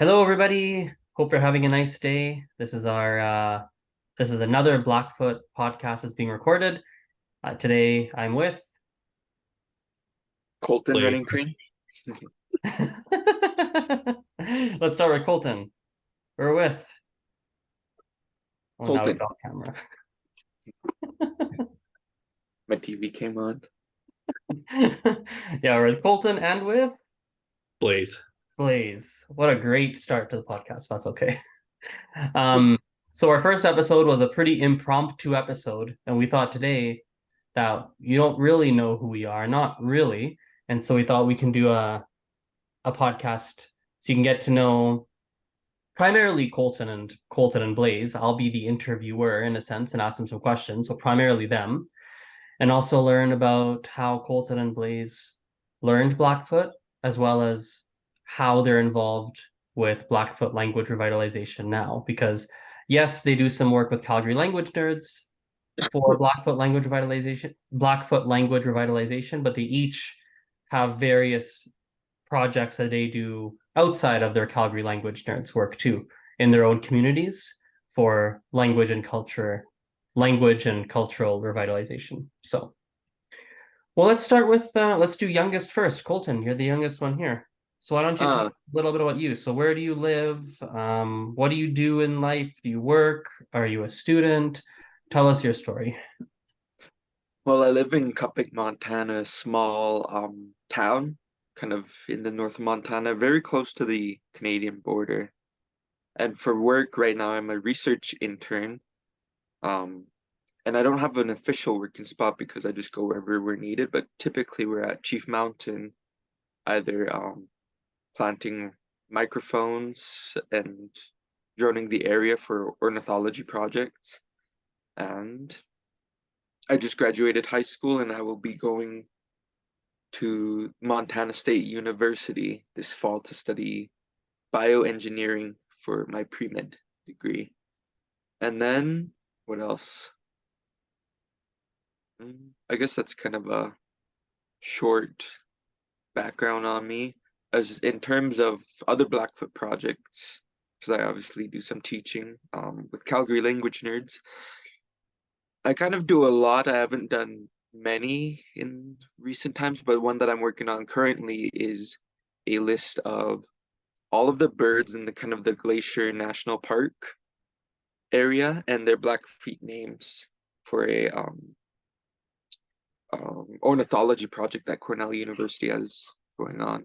Hello, everybody. Hope you're having a nice day. This is another Blackfoot podcast that's being recorded. Today, I'm with. Colton Play running crane. Let's start with Colton. We're with. Oh, now it's Colton. off camera. My TV came on. Yeah, we're with Colton and with Blaze. Blaze. What a great start to the podcast. That's okay. Um, so our first episode was a pretty impromptu episode, and we thought today that you don't really know who we are, not really. And so we thought we can do a podcast so you can get to know primarily Colton and Blaze. I'll be the interviewer in a sense and ask them some questions. So primarily them, and also learn about how Colton and Blaze learned Blackfoot, as well as how they're involved with Blackfoot language revitalization now. Because yes, they do some work with Calgary Language Nerds for Blackfoot language revitalization, but they each have various projects that they do outside of their Calgary Language Nerds work too, in their own communities for language and cultural revitalization. So, well, let's start with let's do youngest first. Colton, you're the youngest one here. So why don't you tell Uh, us a little bit about you? So where do you live? What do you do in life? Do you work? Are you a student? Tell us your story. well, I live in Cupik, Montana, a small town, kind of in the north of Montana, very close to the Canadian border. And for work right now, I'm a research intern. Um, and I don't have an official working spot because I just go wherever we're needed, but typically we're at Chief Mountain, either planting microphones and droning the area for ornithology projects. And I just graduated high school and I will be going to Montana State University this fall to study bioengineering for my pre-med degree. And then what else? I guess that's kind of a short background on me. As in terms of other Blackfoot projects, because I obviously do some teaching with Calgary Language Nerds. I kind of do a lot. I haven't done many in recent times, but one that I'm working on currently is a list of all of the birds in the kind of the Glacier National Park area and their Blackfeet names for a ornithology project that Cornell University has going on.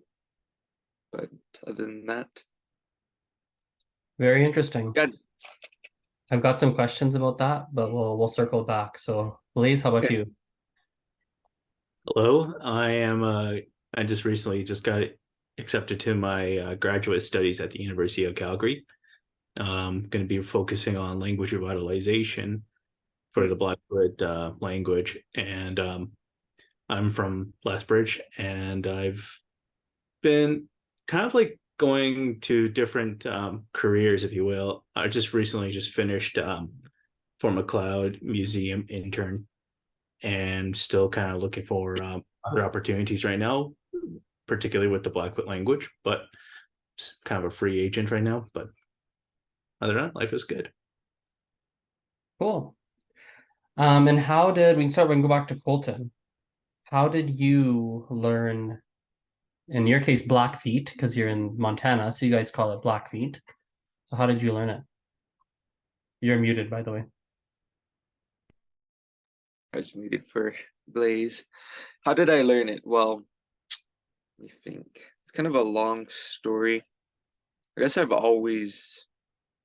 But other than that, Very interesting. yeah, I've got some questions about that, but we'll circle back. So, Blaze, how about okay. you? Hello. I just recently just got accepted to my graduate studies at the University of Calgary. I'm going to be focusing on language revitalization for the Blackfoot language. And I'm from Lethbridge, and I've been kind of like going to different careers, if you will. I just recently just finished for McLeod Museum intern and still kind of looking for other opportunities right now, particularly with the Blackfoot language, but it's kind of a free agent right now. But other than that, life is good. Cool. And we can go back to Colton. How did you learn, in your case, Blackfeet, because you're in Montana, so you guys call it Blackfeet. So how did you learn it? You're muted, by the way. I was muted for Blaze. How did I learn it? Well, let me think. It's kind of a long story. I guess I've always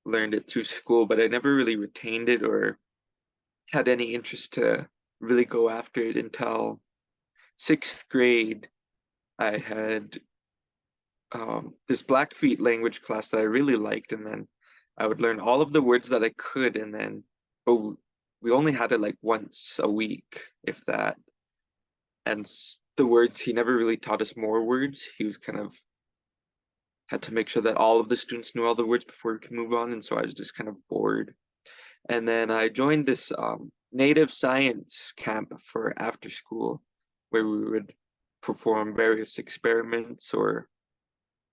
learned it through school, but I never really retained it or had any interest to really go after it until sixth grade. I had this Blackfeet language class that I really liked, and then I would learn all of the words that I could, and then but we only had it like once a week, if that. And the words, he never really taught us more words. He was kind of had to make sure that all of the students knew all the words before we could move on, and so I was just kind of bored. And then I joined this native science camp for after school, where we would perform various experiments or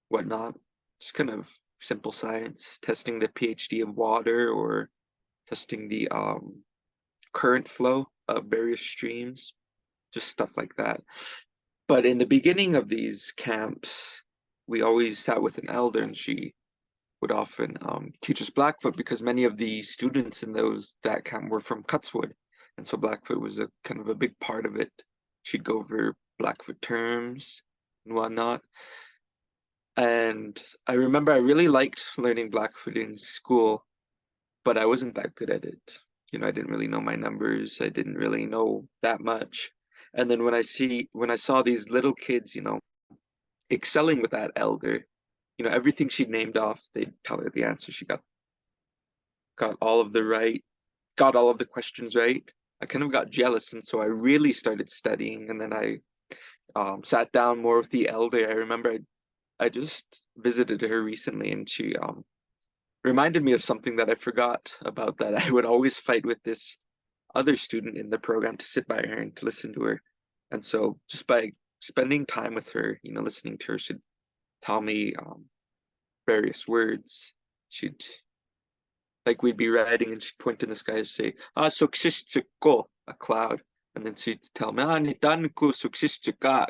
whatnot, just kind of simple science, testing the pH of water or testing the current flow of various streams, just stuff like that. But in the beginning of these camps, we always sat with an elder, and she would often teach us Blackfoot, because many of the students in that camp were from Cutswood, and so Blackfoot was a kind of a big part of it. She'd go over Blackfoot terms and whatnot. And I remember I really liked learning Blackfoot in school, but I wasn't that good at it. I didn't really know my numbers. I didn't really know that much. And then when I saw these little kids, excelling with that elder, everything she'd named off, they'd tell her the answer. She got all of the questions right. I kind of got jealous, and so I really started studying. And then I sat down more with the elder. I remember I just visited her recently, and she reminded me of something that I forgot about, that I would always fight with this other student in the program to sit by her and to listen to her. And so just by spending time with her, listening to her, she'd tell me various words. We'd be riding, and she'd point in the sky and say, suksistiko, a cloud. And then she'd tell me, nitanku suksistikak.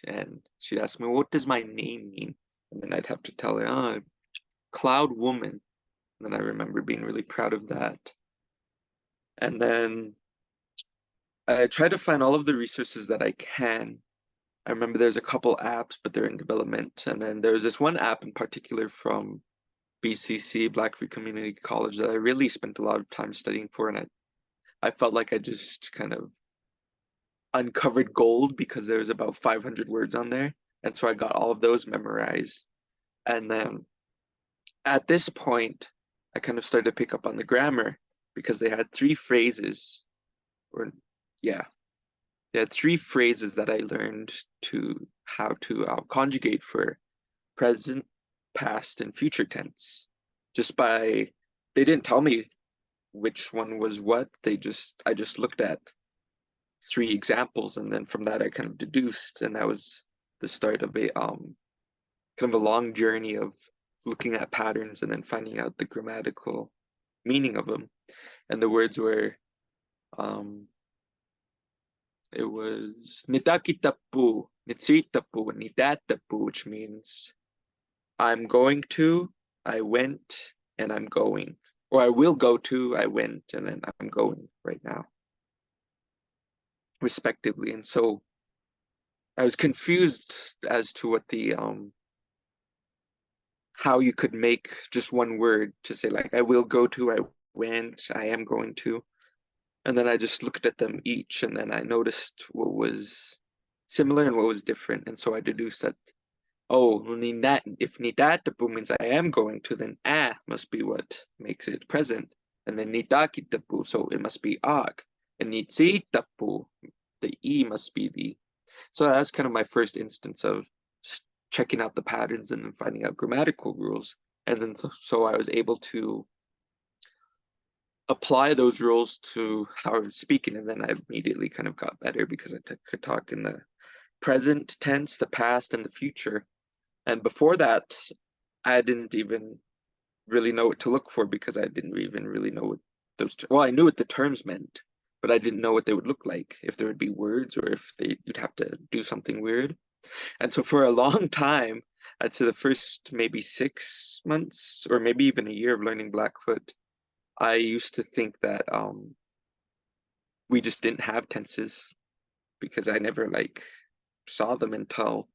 And she'd ask me, what does my name mean? And then I'd have to tell her, Cloud Woman. And then I remember being really proud of that. And then I try to find all of the resources that I can. I remember there's a couple apps, but they're in development. And then there's this one app in particular from BCC, Blackfoot Community College, that I really spent a lot of time studying for. And I felt like I just kind of uncovered gold, because there was about 500 words on there. And so I got all of those memorized. And then at this point, I kind of started to pick up on the grammar, because they had three phrases that I learned how to conjugate for present, past, and future tense. They didn't tell me which one was what. I just looked at three examples, and then from that I kind of deduced, and that was the start of a kind of a long journey of looking at patterns and then finding out the grammatical meaning of them. And the words were it was nitakitapu, nitsitapu, nidatapu, which means I'm going to, I went, and I'm going. Or I will go to, I went, and then I'm going right now, respectively. And so I was confused as to what how you could make just one word to say, like, I will go to, I went, I am going to. And then I just looked at them each, and then I noticed what was similar and what was different. And so I deduced that, if nidatapu means I am going to, then must be what makes it present. And then nidakitapu, so it must be ak. And nitsitapu, the e must be the. So that's kind of my first instance of just checking out the patterns and then finding out grammatical rules. And then so I was able to apply those rules to how I was speaking, and then I immediately kind of got better, because I could talk in the present tense, the past, and the future. And before that, I didn't even really know what to look for, because I didn't even really know what I knew what the terms meant, but I didn't know what they would look like, if there would be words, or if you'd have to do something weird. And so for a long time, I'd say the first maybe 6 months or maybe even a year of learning Blackfoot, I used to think that we just didn't have tenses, because I never saw them until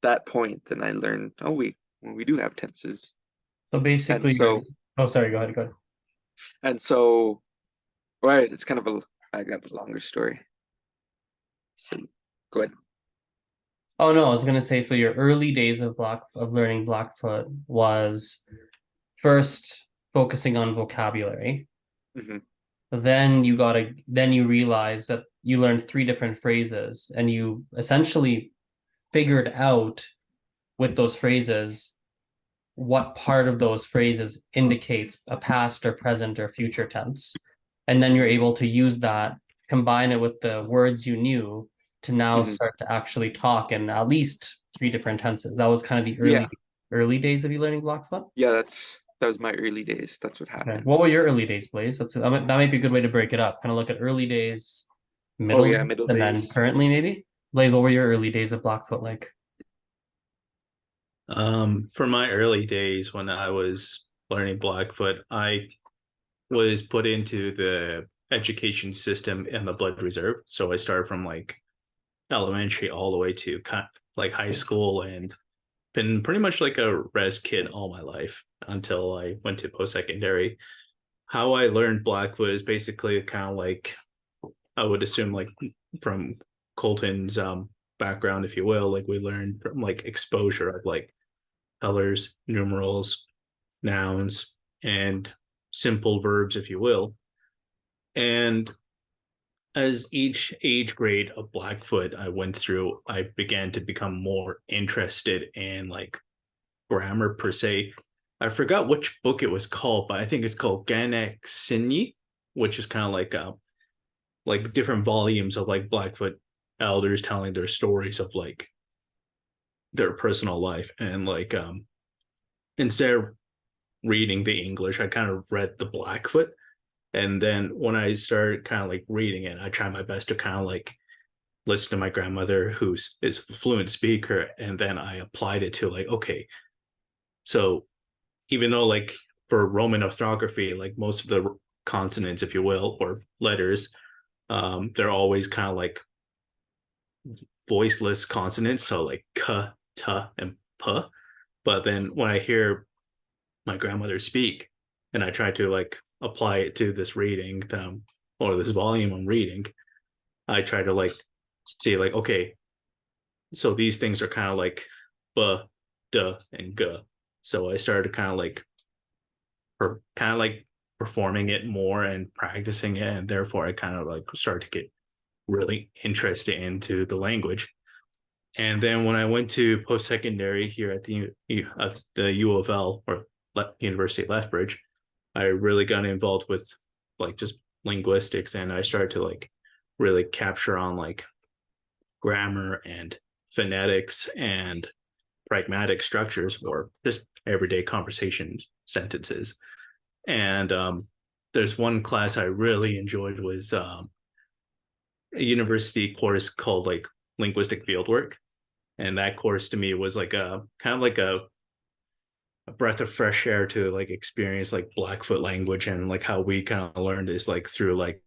that point. Then I learned, we do have tenses. So basically, sorry, go ahead. And so, right, it's kind of I got a longer story. So go ahead. Oh no, I was gonna say, so your early days of learning Blackfoot was first focusing on vocabulary. Mm-hmm. Then you realized that you learned 3 different phrases, and you essentially figured out with those phrases what part of those phrases indicates a past or present or future tense. And then you're able to use that, combine it with the words you knew, to now start to actually talk in at least 3 different tenses. That was kind of the early early days of you learning Blackfoot? Yeah, that was my early days. That's what Okay. happened. What were your early days, Blaze? That might be a good way to break it up. Kind of look at early days, Oh middle yeah, days, middle and then days. currently maybe. Blaze, what were your early days of Blackfoot like? For my early days when I was learning Blackfoot, I was put into the education system in the Blood Reserve. So I started from like elementary all the way to like high school, and been pretty much like a res kid all my life until I went to post-secondary. How I learned Blackfoot is basically kind of like, I would assume, like from Colton's background, if you will, like we learned from like exposure of like colors, numerals, nouns, and simple verbs, if you will. And as each age grade of Blackfoot I went through, I began to become more interested in like grammar per se. I forgot which book it was called, but I think it's called Ganek Sinyi, which is kind of like different volumes of like Blackfoot elders telling their stories of like their personal life. And like instead of reading the English, I kind of read the Blackfoot. And then when I started kind of like reading it, I tried my best to kind of like listen to my grandmother, who's is a fluent speaker, and then I applied it to like, okay, so even though like for Roman orthography, like most of the consonants, if you will, or letters, they're always kind of like voiceless consonants, so like k, t, and p. But then when I hear my grandmother speak, and I try to like apply it to this reading, or this volume I'm reading, I try to like see like, okay, so these things are kind of like b, d, and g. So I started kind of like performing it more and practicing it, and therefore I kind of like started to get really interested into the language. And then when I went to post secondary here at the U of L, or University of Lethbridge, I really got involved with like just linguistics, and I started to like really capture on like grammar and phonetics and pragmatic structures, or just everyday conversation sentences. And there's one class I really enjoyed was a university course called like linguistic fieldwork. And that course to me was like a kind of like a breath of fresh air to like experience like Blackfoot language, and like how we kind of learned is like through like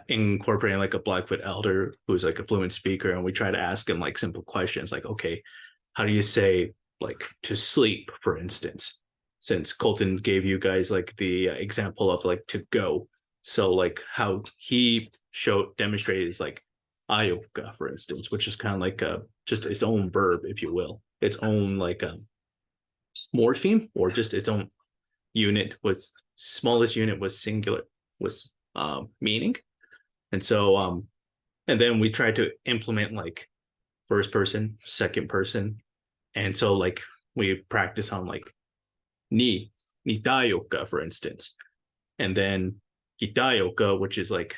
incorporating like a Blackfoot elder who's like a fluent speaker, and we try to ask him like simple questions like, okay, how do you say like to sleep, for instance, since Colton gave you guys like the example of like to go. So like how he demonstrated is like ayoka, for instance, which is kind of like just its own verb, if you will, its own like a morpheme, or just its own unit, was smallest unit was singular, was meaning. And so and then we tried to implement like first person, second person. And so like we practice on like ni nitayoka, for instance, and then kitayoka, which is like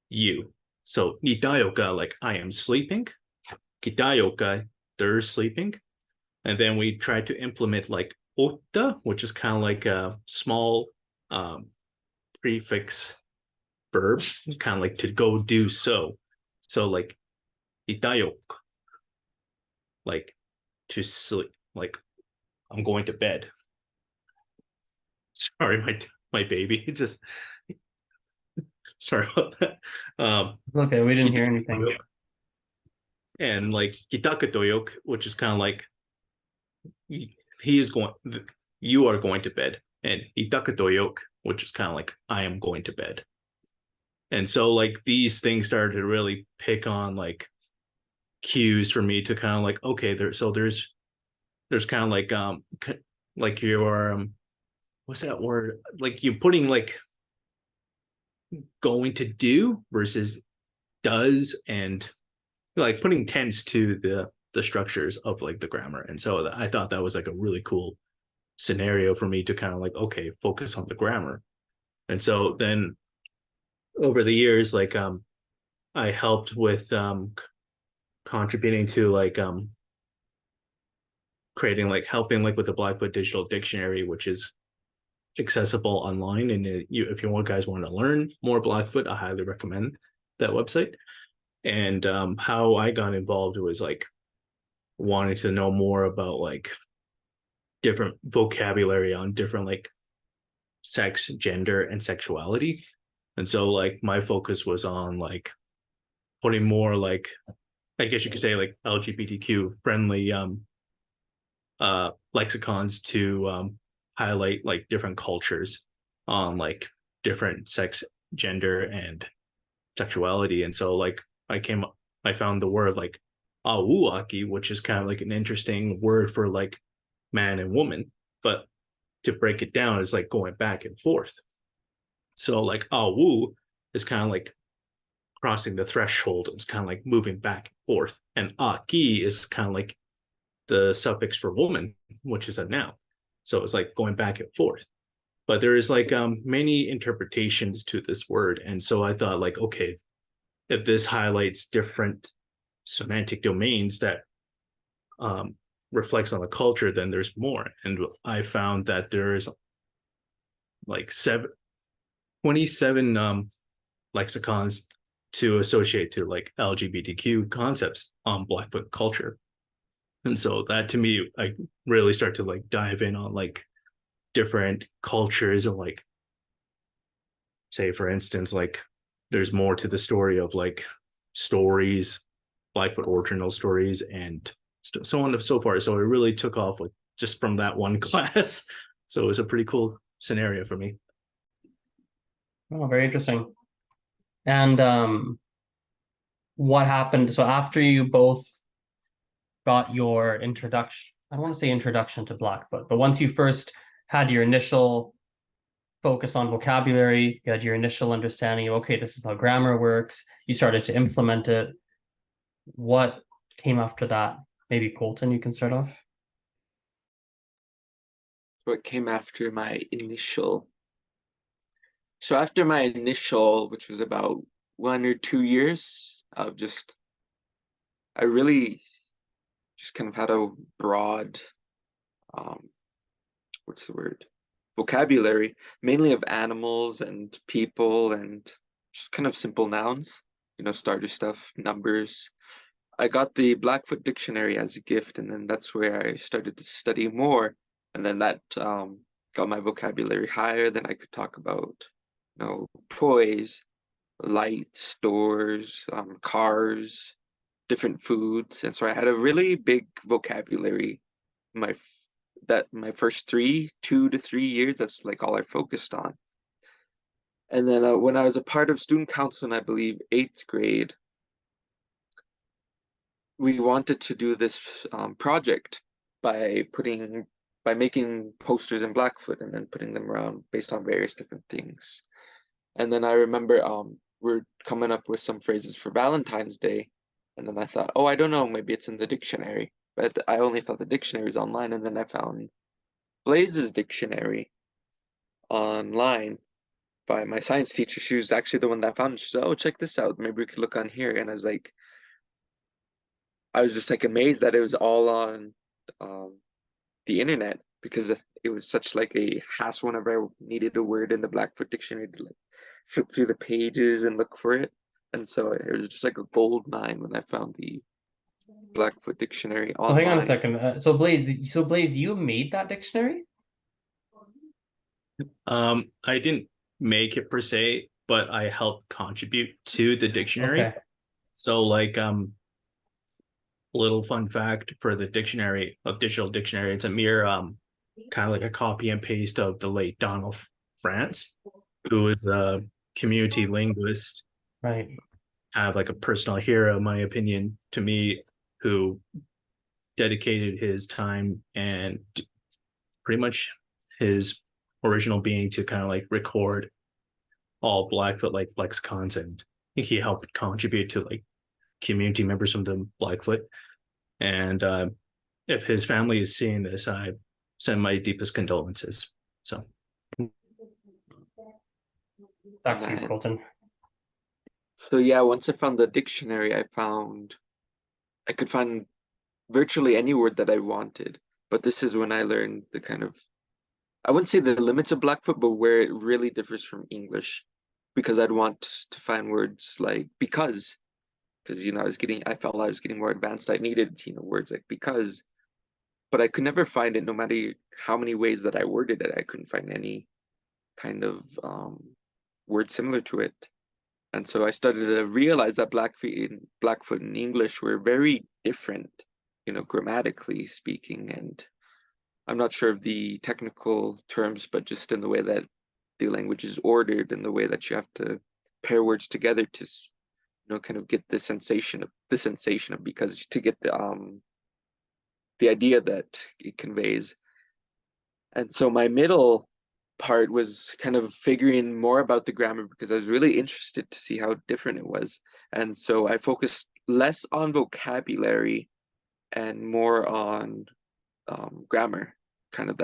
you. So nitayoka, like I am sleeping, kitayoka, they're sleeping. And then we try to implement like ota, which is kind of like a small prefix verb, kind of like to go do so. So like itayok, like to sleep, like I'm going to bed. Sorry, my baby. Just sorry about that. It's okay, we didn't hear anything. And like kitakadoyok, which is kind of like he is going, you are going to bed, and itakadoyok, which is kind of like I am going to bed. And so like these things started to really pick on like cues for me to kind of like, okay, there's kind of like your what's that word, like you're putting like going to do versus does, and like putting tense to the structures of like the grammar. And so I thought that was like a really cool scenario for me to kind of like, okay, focus on the grammar. And so then over the years, like I helped with contributing to like creating like helping like with the Blackfoot digital dictionary, which is accessible online. And if you guys want to learn more Blackfoot, I highly recommend that website. And how I got involved was like wanting to know more about like different vocabulary on different like sex, gender, and sexuality. And so like my focus was on like putting more like, I guess you could say like LGBTQ friendly lexicons to highlight like different cultures on like different sex, gender, and sexuality. And so like I found the word like awuaki, which is kind of like an interesting word for like man and woman, but to break it down is like going back and forth. So like awu is kind of like crossing the threshold. It's kind of like moving back and forth. And aki is kind of like the suffix for woman, which is a noun. So it's like going back and forth. But there is like many interpretations to this word. And so I thought like, okay, if this highlights different semantic domains that reflects on the culture, then there's more. And I found that there is like 27 lexicons to associate to like LGBTQ concepts on Blackfoot culture. And so that to me, I really start to like dive in on like different cultures and like, say for instance, like there's more to the story of like stories, Blackfoot original stories, and so on and so forth. So it really took off with just from that one class. So it was a pretty cool scenario for me. Oh, very interesting. And what happened? So after you both got your introduction, I don't want to say introduction to Blackfoot, but once you first had your initial focus on vocabulary, you had your initial understanding of, okay, this is how grammar works, you started to implement it. What came after that? Maybe Colton, you can start off. What came after my initial? So after my initial, which was about 1 or 2 years of just, I really just kind of had a broad, what's the word? Vocabulary, mainly of animals and people and just kind of simple nouns, starter stuff, numbers. I got the Blackfoot dictionary as a gift, and then that's where I started to study more. And then that got my vocabulary higher. Then I could talk about, toys, lights, doors, cars, different foods. And so I had a really big vocabulary. My first 2 to 3 years, that's like all I focused on. And then when I was a part of student council in, I believe, 8th grade, we wanted to do this project by making posters in Blackfoot and then putting them around based on various different things. And then I remember we're coming up with some phrases for Valentine's Day. And then I thought, oh, I don't know, maybe it's in the dictionary. But I only thought the dictionary was online. And then I found Blaze's dictionary online by my science teacher. She was actually the one that found it. She said, oh, check this out. Maybe we could look on here. And I was just like amazed that it was all on the internet, because it was such like a hassle whenever I needed a word in the Blackfoot dictionary to like flip through the pages and look for it. And so it was just like a gold mine when I found the Blackfoot dictionary So hang on a online. second. So Blaze, you made that dictionary? I didn't make it per se, but I helped contribute to the dictionary. Okay. So like little fun fact for the dictionary of digital dictionary, it's a mere kind of like a copy and paste of the late Donald France, who is a community linguist, Right. kind of like a personal hero, in my opinion, to me, who dedicated his time and pretty much his original being to kind of like record all Blackfoot like lexicons, and he helped contribute to like community members from the Blackfoot. And if his family is seeing this, I send my deepest condolences. So Back to you, Colton. So yeah, once I found the dictionary, I could find virtually any word that I wanted. But this is when I learned the kind of, I wouldn't say the limits of Blackfoot, but where it really differs from English, because I'd want to find words like because I felt I was getting more advanced. I needed, words like because, but I could never find it no matter how many ways that I worded it. I couldn't find any kind of word similar to it. And so I started to realize that Blackfoot and English were very different, grammatically speaking. And I'm not sure of the technical terms, but just in the way that the language is ordered and the way that you have to pair words together to, kind of get the sensation of because to get the idea that it conveys. And so my middle part was kind of figuring more about the grammar because I was really interested to see how different it was. And so I focused less on vocabulary and more on grammar. Kind of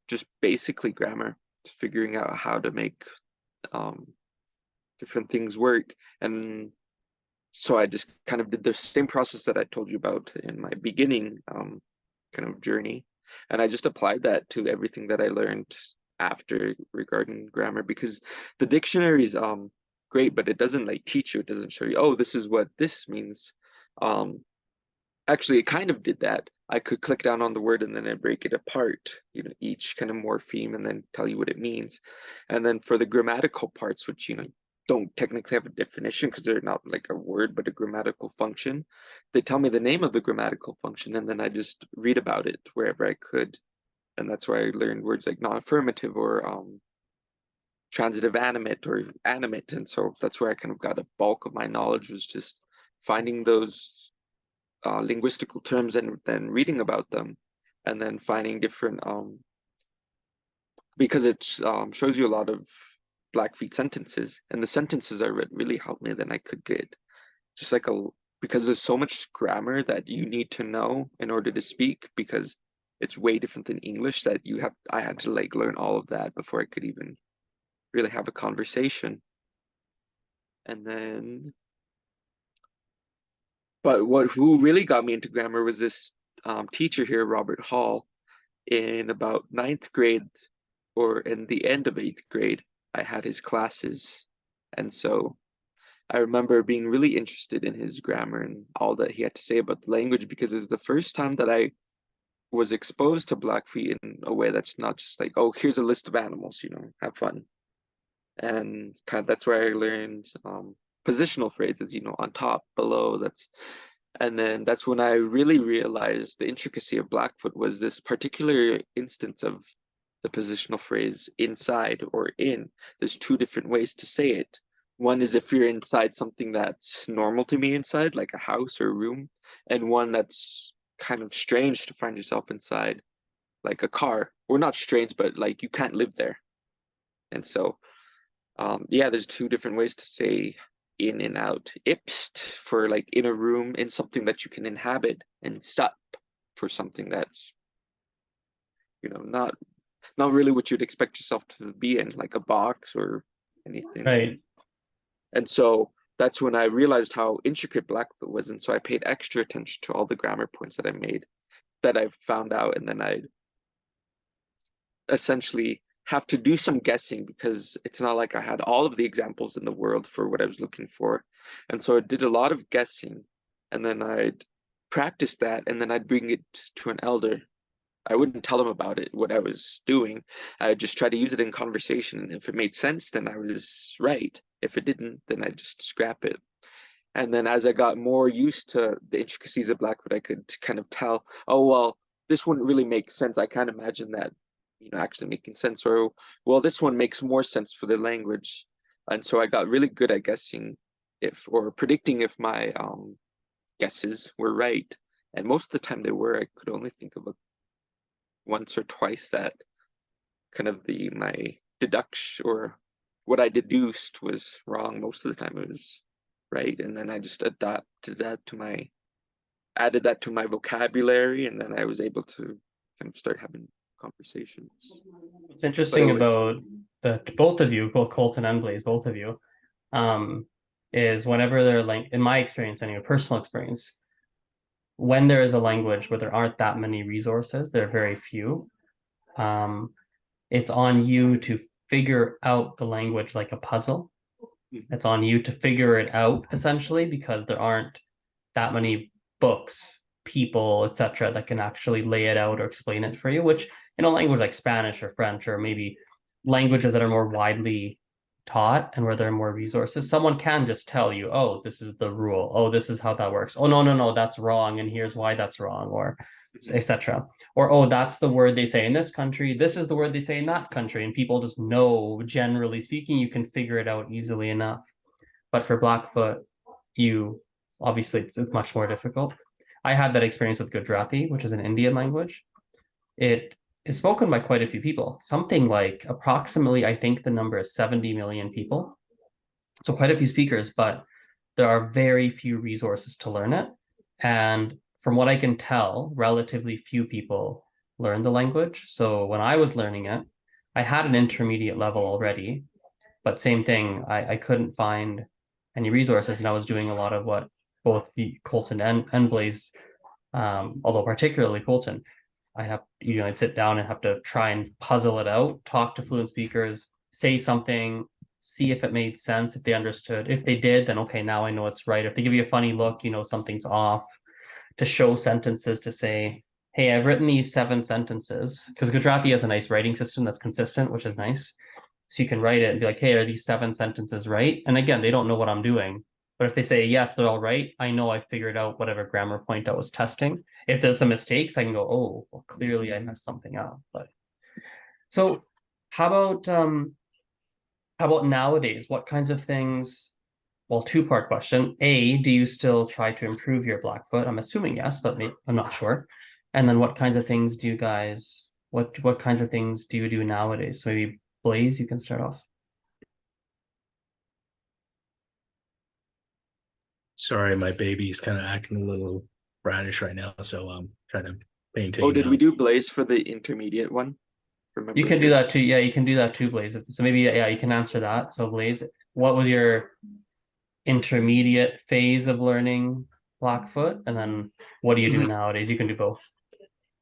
just basically grammar, figuring out how to make different things work. And so I just kind of did the same process that I told you about in my beginning kind of journey. And I just applied that to everything that I learned after regarding grammar, because the dictionary is great, but it doesn't like teach you. It doesn't show you, oh, this is what this means. Actually, it kind of did that. I could click down on the word and then I break it apart, each kind of morpheme, and then tell you what it means. And then for the grammatical parts, which, don't technically have a definition because they're not like a word, but a grammatical function, they tell me the name of the grammatical function, and then I just read about it wherever I could. And that's where I learned words like non-affirmative or transitive animate or animate. And so that's where I kind of got a bulk of my knowledge, was just finding those linguistical terms and then reading about them, and then finding different because it shows you a lot of Blackfeet sentences, and the sentences I read really helped me. Then I could get just like because there's so much grammar that you need to know in order to speak, because it's way different than English that I had to like learn all of that before I could even really have a conversation. And then, but who really got me into grammar was this teacher here, Robert Hall, in about 9th grade or in the end of 8th grade. I had his classes, and so I remember being really interested in his grammar and all that he had to say about the language, because it was the first time that I was exposed to Blackfeet in a way that's not just like, oh, here's a list of animals, have fun. And kind of that's where I learned positional phrases, on top, below, and then that's when I really realized the intricacy of Blackfoot was this particular instance of the positional phrase inside or in. There's 2 different ways to say it. One is if you're inside something that's normal to be inside, like a house or a room, and one that's kind of strange to find yourself inside, like a car. Or not strange, but like you can't live there. And so, there's 2 different ways to say in and out. Ipst for like in a room, in something that you can inhabit, and sup for something that's, not really what you'd expect yourself to be in, like a box or anything. Right. And so that's when I realized how intricate Blackfoot was. And so I paid extra attention to all the grammar points that I made, that I found out. And then I'd essentially have to do some guessing, because it's not like I had all of the examples in the world for what I was looking for. And so I did a lot of guessing, and then I'd practice that, and then I'd bring it to an elder. I wouldn't tell them about it, what I was doing. I'd just try to use it in conversation. And if it made sense, then I was right. If it didn't, then I'd just scrap it. And then as I got more used to the intricacies of Blackfoot, I could kind of tell, oh, well, this wouldn't really make sense. I can't imagine that, actually making sense. Or, well, this one makes more sense for the language. And so I got really good at guessing or predicting if my guesses were right. And most of the time they were. I could only think of once or twice that kind of my deduction or what I deduced was wrong. Most of the time it was right. And then I just added that to my vocabulary, and then I was able to kind of start having conversations. What's interesting about both of you, both Colton and Blaze, both of you, is whenever they're like, in my experience anyway, personal experience, when there is a language where there aren't that many resources, there are very few. Um, it's on you to figure out the language like a puzzle. It's on you to figure it out essentially because there aren't that many books, people, etc., that can actually lay it out or explain it for you, which in a language like Spanish or French or maybe languages that are more widely taught and where there are more resources, someone can just tell you, oh, this is the rule. Oh, this is how that works. Oh, no, that's wrong. And here's why that's wrong, or etc. Or, oh, that's the word they say in this country. This is the word they say in that country. And people just know, generally speaking, you can figure it out easily enough. But for Blackfoot, you obviously it's much more difficult. I had that experience with Gujarati, which is an Indian language. It is spoken by quite a few people, something like approximately, I think the number is 70 million people. So quite a few speakers, but there are very few resources to learn it. And from what I can tell, relatively few people learn the language. So when I was learning it, I had an intermediate level already, but same thing, I couldn't find any resources, and I was doing a lot of what both the Colton and Blaze, although particularly Colton, I'd sit down and have to try and puzzle it out, talk to fluent speakers, say something, see if it made sense, if they understood. If they did, then okay, now I know it's right. If they give you a funny look, something's off. To show sentences to say, hey, I've written these 7 sentences, because Gujarati has a nice writing system that's consistent, which is nice. So you can write it and be like, hey, are these 7 sentences right? And again, they don't know what I'm doing. But if they say, yes, they're all right, I know I figured out whatever grammar point I was testing. If there's some mistakes, I can go, oh, well, clearly I messed something up. But so how about nowadays? What kinds of things? Well, two-part question. A, do you still try to improve your Blackfoot? I'm assuming yes, but I'm not sure. And then what kinds of things do you guys, what kinds of things do you do nowadays? So maybe Blaze, you can start off. Sorry, my baby's kind of acting a little brownish right now, so I'm trying to maintain. Oh, did we do Blaze for the intermediate one? Remember You can do that too. Yeah, you can do that too, Blaze. So maybe, yeah, you can answer that. So Blaze, what was your intermediate phase of learning Blackfoot? And then what do you do nowadays? You can do both.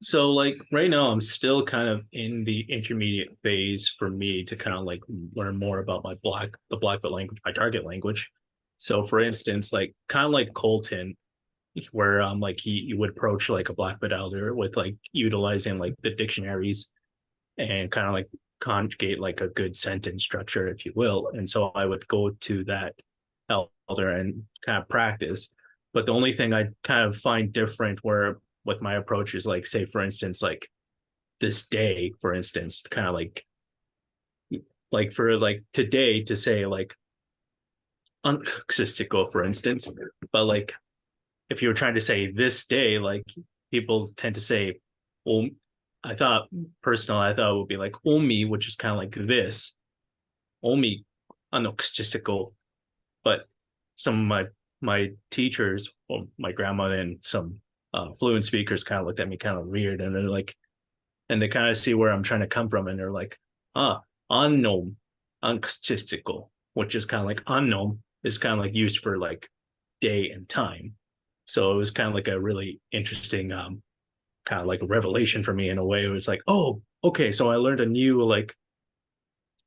So like right now, I'm still kind of in the intermediate phase for me to kind of like learn more about the Blackfoot language, my target language. So for instance, like kind of like Colton, where like he would approach like a Blackfoot elder with like utilizing like the dictionaries and kind of like conjugate like a good sentence structure, if you will. And so I would go to that elder and kind of practice. But the only thing I kind of find different where with my approach is like, say, for instance, like this day, for instance, kind of like for like today to say like unxistical, for instance, but like if you were trying to say this day, like people tend to say, well, I thought it would be like omi, which is kind of like this, omi anoxistical. But some of my teachers, well, my grandma and some fluent speakers kind of looked at me kind of weird, and they're like, and they kind of see where I'm trying to come from, and they're like, unknown, anoxistical, which is kind of like unknown is kind of like used for like day and time. So it was kind of like a really interesting kind of like a revelation for me in a way. It was like, oh, okay, so I learned a new like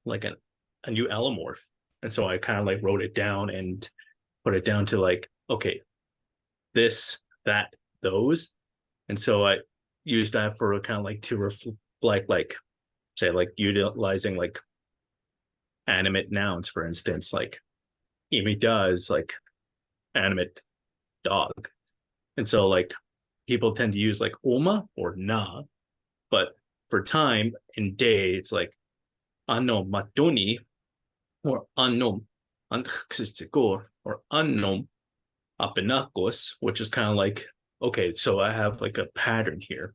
a new allomorph. And so I kind of like wrote it down and put it down to like, okay, this, that, those. And so I used that for kind of like to reflect like, say, like utilizing like animate nouns, for instance, like Amy does, like animate dog. And so like people tend to use like oma or na, but for time and day, it's like ano matoni or ano anxistikor or ano apenakos, which is kind of like, okay, so I have like a pattern here.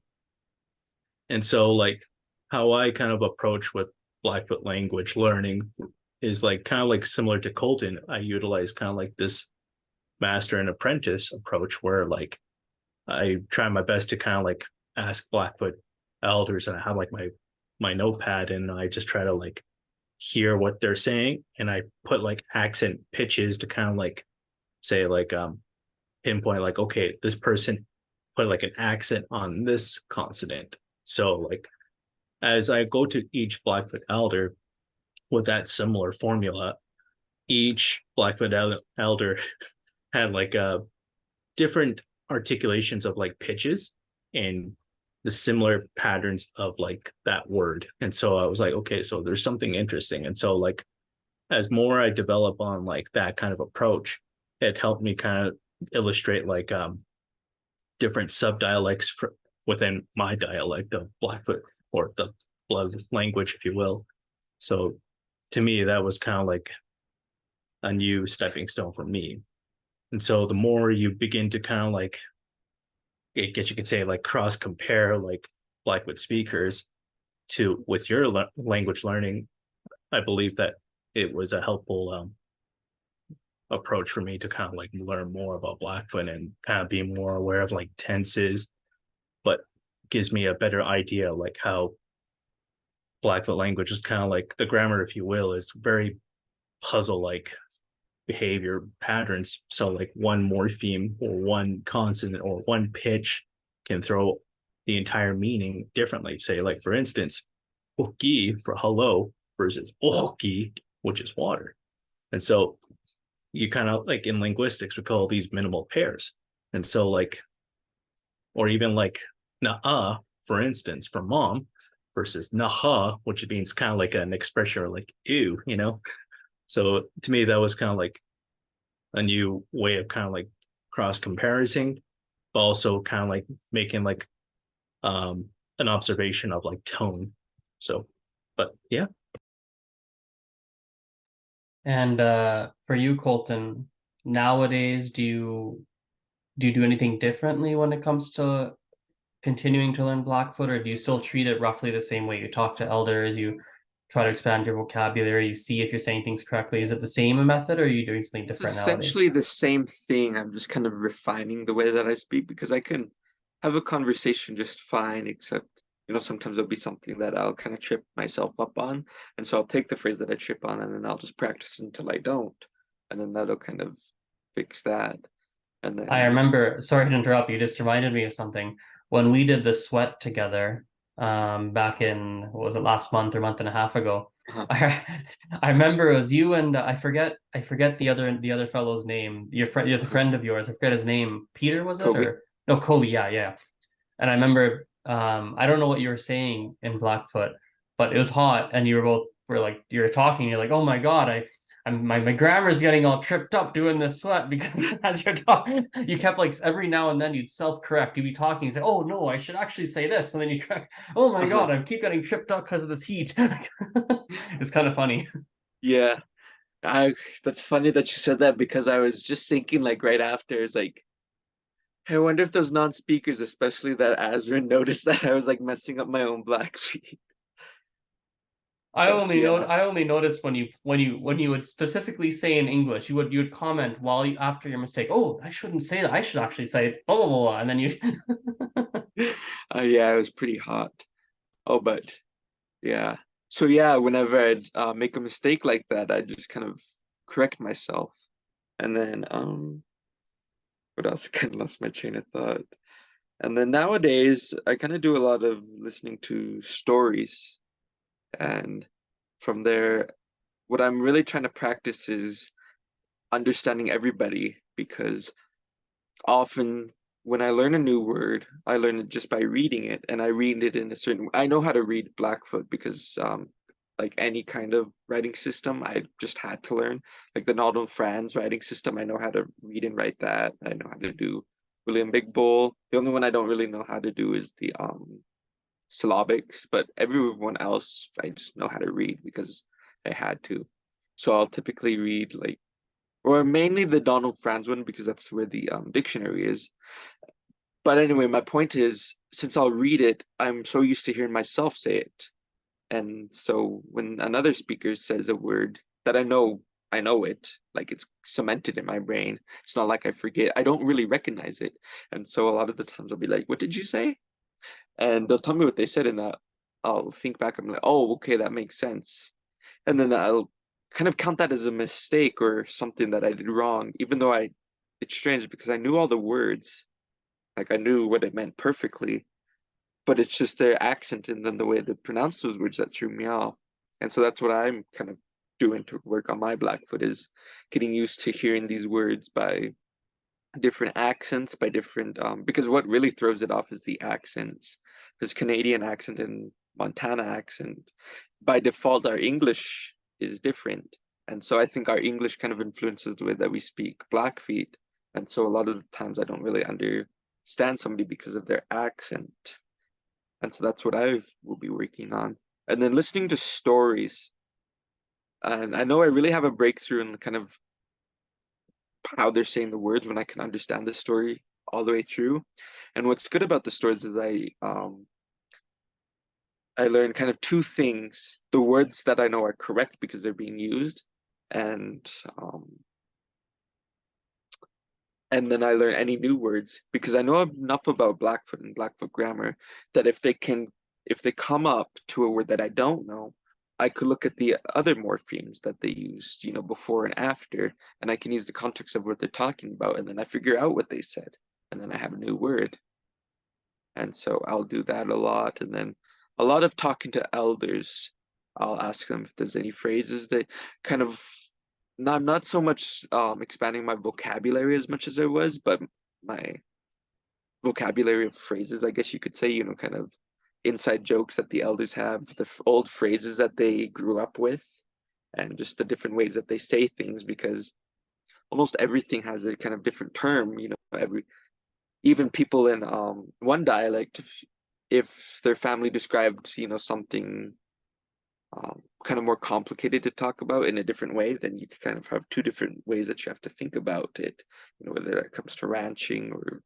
And so like how I kind of approach with Blackfoot language learning is like kind of like similar to Colton. I utilize kind of like this master and apprentice approach where like I try my best to kind of like ask Blackfoot elders, and I have like my notepad, and I just try to like hear what they're saying, and I put like accent pitches to kind of like say like pinpoint like, okay, this person put like an accent on this consonant. So like as I go to each Blackfoot elder with that similar formula, each Blackfoot elder had like a different articulations of like pitches and the similar patterns of like that word. And so I was like, okay, so there's something interesting. And so like as more I develop on like that kind of approach, it helped me kind of illustrate like different subdialects within my dialect of Blackfoot, or the blood language, if you will. So to me, that was kind of like a new stepping stone for me. And so the more you begin to kind of like, I guess you could say like cross compare like Blackfoot speakers to with your language learning, I believe that it was a helpful approach for me to kind of like learn more about Blackfoot and kind of be more aware of like tenses, but gives me a better idea like how Blackfoot language is kind of like the grammar, if you will, is very puzzle like behavior patterns. So like one morpheme or one consonant or one pitch can throw the entire meaning differently. Say like for instance, oki for hello versus oki, which is water. And so you kind of like in linguistics, we call these minimal pairs. And so like, or even like na'a, for instance, for mom versus naha, which means kind of like an expression like ew, you know? So to me, that was kind of like a new way of kind of like cross comparison, but also kind of like making like an observation of like tone. So, but yeah. And for you, Colton, nowadays, do you do anything differently when it comes to continuing to learn Blackfoot, or do you still treat it roughly the same way? You talk to elders, you try to expand your vocabulary, you see if you're saying things correctly. Is it the same method, or are you doing something It's different essentially nowadays? the same thing. I'm just kind of refining the way that I speak because I can have a conversation just fine, except, sometimes there'll be something that I'll kind of trip myself up on. And so I'll take the phrase that I trip on and then I'll just practice until I don't. And then that'll kind of fix that. And I then, remember, sorry to interrupt, you just reminded me of something. When we did the sweat together, back in, what was it, last month or month and a half ago, uh I I remember it was you and I forget the other fellow's name. You're the uh friend of yours. I forget his name. Peter, was it? Kobe. Or no, Kobe, yeah, yeah. And I remember, I don't know what you were saying in Blackfoot, but it was hot, and you were both were like you were talking. You're like, oh my god, my grammar's getting all tripped up doing this sweat because as you're talking, you kept like every now and then you'd self-correct. You'd be talking and say, oh no, I should actually say this, and then you correct, oh my Uh-huh. god, I keep getting tripped up because of this heat. It's kind of funny. Yeah. I That's funny that you said that because I was just thinking like right after, it's like, I wonder if those non-speakers, especially that Azrin, noticed that I was like messing up my own black sheet. But yeah, I only noticed when you would specifically say in English, you would comment after your mistake. Oh, I shouldn't say that. I should actually say blah blah blah, and then you. yeah, it was pretty hot. Oh, but yeah. So yeah, whenever I'd make a mistake like that, I just kind of correct myself. And then what else? I kind of lost my train of thought. And then nowadays, I kind of do a lot of listening to stories, and from there, what I'm really trying to practice is understanding everybody because often when I learn a new word, I learn it just by reading it, and I read it in a certain. I know how to read Blackfoot because like any kind of writing system, I just had to learn. Like the Nodal Franz writing system, I know how to read and write that. I know how to do William Big Bull. The only one I don't really know how to do is the syllabics, but everyone else I just know how to read because I had to. So I'll typically read like, or mainly the Donald Franz one because that's where the dictionary is. But anyway, my point is, since I'll read it, I'm so used to hearing myself say it. And so when another speaker says a word that I know it, like it's cemented in my brain. It's not like I forget. I don't really recognize it. And so a lot of the times I'll be like, what did you say? And they'll tell me what they said, and I'll think back. I'm like, oh, okay, that makes sense. And then I'll kind of count that as a mistake or something that I did wrong, even though it's strange because I knew all the words Like I knew what it meant perfectly, but it's just their accent and then the way they pronounce those words that threw me off. And so that's what I'm kind of doing to work on my Blackfoot, is getting used to hearing these words by different accents, by different because what really throws it off is the accents. Because Canadian accent and Montana accent, by default, our English is different. And so I think our English kind of influences the way that we speak Blackfeet. And so a lot of the times I don't really understand somebody because of their accent. And so that's what I will be working on. And then listening to stories. And I know I really have a breakthrough in kind of how they're saying the words when I can understand the story all the way through. And what's good about the stories is I learned kind of two things: the words that I know are correct because they're being used, and and then I learn any new words because I know enough about Blackfoot and Blackfoot grammar that if they come up to a word that I don't know, I could look at the other morphemes that they used, before and after, and I can use the context of what they're talking about, and then I figure out what they said, and then I have a new word. And so I'll do that a lot, and then a lot of talking to elders. I'll ask them if there's any phrases that kind of not so much expanding my vocabulary as much as I was, but my vocabulary of phrases, I guess you could say, kind of inside jokes that the elders have, the old phrases that they grew up with, and just the different ways that they say things, because almost everything has a kind of different term, even people in one dialect, if their family described, something kind of more complicated to talk about in a different way, then you can kind of have two different ways that you have to think about it, whether that comes to ranching or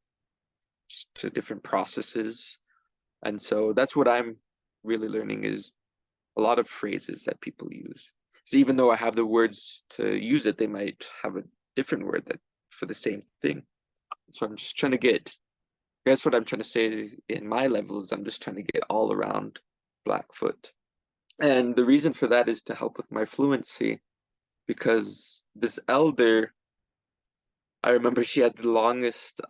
just to different processes. And so that's what I'm really learning, is a lot of phrases that people use. So even though I have the words to use it, they might have a different word that for the same thing. So I'm just trying to get, I guess what I'm trying to say in my level is I'm just trying to get all around Blackfoot. And the reason for that is to help with my fluency, because this elder, I remember she had the longest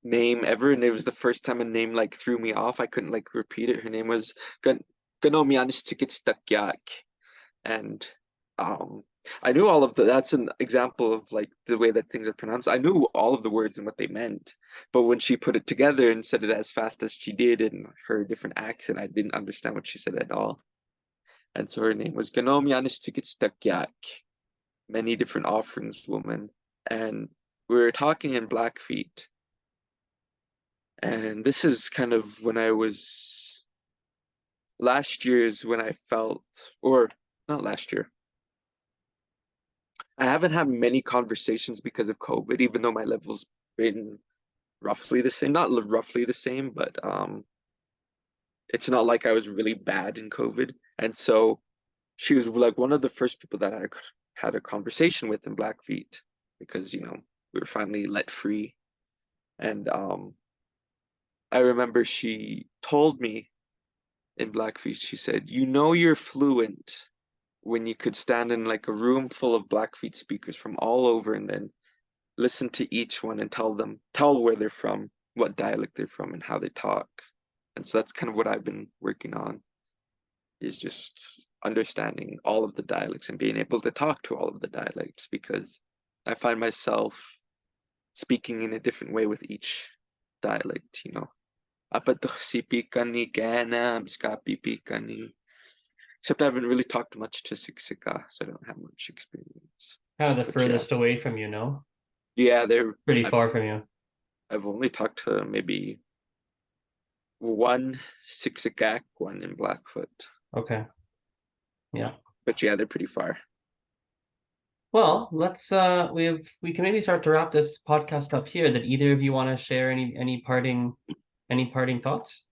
name ever, and it was the first time a name like threw me off. I couldn't like repeat it. Her name was Ganomianistikitstakyak. And um I knew all of that's an example of like the way that things are pronounced. I knew all of the words and what they meant, but when she put it together and said it as fast as she did in her different accent, I didn't understand what she said at all. And so her name was Ganomianistikitstakyak, many different offerings woman. And we were talking in Blackfeet, and this is kind of when I was last year is when I felt, or not last year, I haven't had many conversations because of COVID, even though my level's been roughly the same. Not roughly the same, but it's not like I was really bad in COVID. And so she was like one of the first people that I had a conversation with in Blackfeet, because we were finally let free. And I remember she told me in Blackfeet, she said, you're fluent when you could stand in like a room full of Blackfeet speakers from all over and then listen to each one and tell where they're from, what dialect they're from, and how they talk. And so that's kind of what I've been working on, is just understanding all of the dialects and being able to talk to all of the dialects, because I find myself speaking in a different way with each dialect. Except I haven't really talked much to Siksika, so I don't have much experience. Kind of the But yeah, furthest away from you, no? yeah, Pretty far from you. I've only talked to maybe one Siksika, one in Blackfoot. Okay. Yeah. But yeah, they're pretty far. Well, let's we can maybe start to wrap this podcast up here. That either of you want to share any parting thoughts?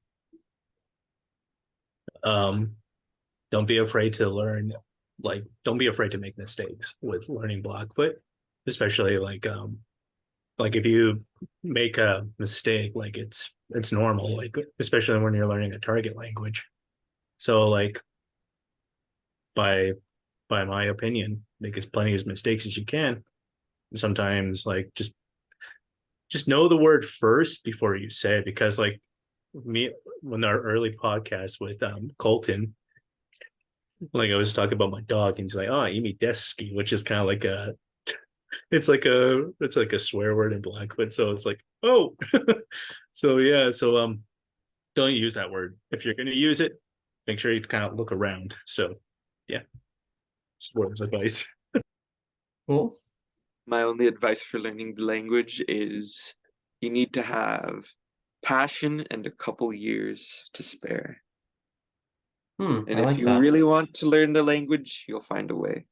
Don't be afraid to learn, don't be afraid to make mistakes with learning Blackfoot, especially like if you make a mistake, like it's normal, like especially when you're learning a target language. So like by my opinion, make as plenty of mistakes as you can. Sometimes like just just know the word first before you say it, because like me, when our early podcast with Colton, like I was talking about my dog, and he's like, "Oh, Amy Deski," which is kind of like a, it's like a swear word in Blackfoot. So it's like, oh, so yeah, so don't use that word. If you're gonna use it, make sure you kind of look around. So yeah, it's word of advice. Cool. My only advice for learning the language is you need to have passion and a couple years to spare. And I if like you that. really want to learn the language, you'll find a way.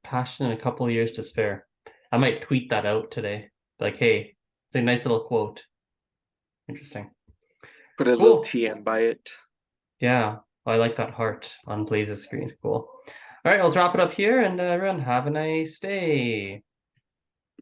Passion and a couple of years to spare. I might tweet that out today. Like, hey, it's a nice little quote. Interesting. Put a little Cool. TM by it. Yeah, I like that heart on Blaze's screen. Cool. All right, I'll wrap it up here, and everyone have a nice day.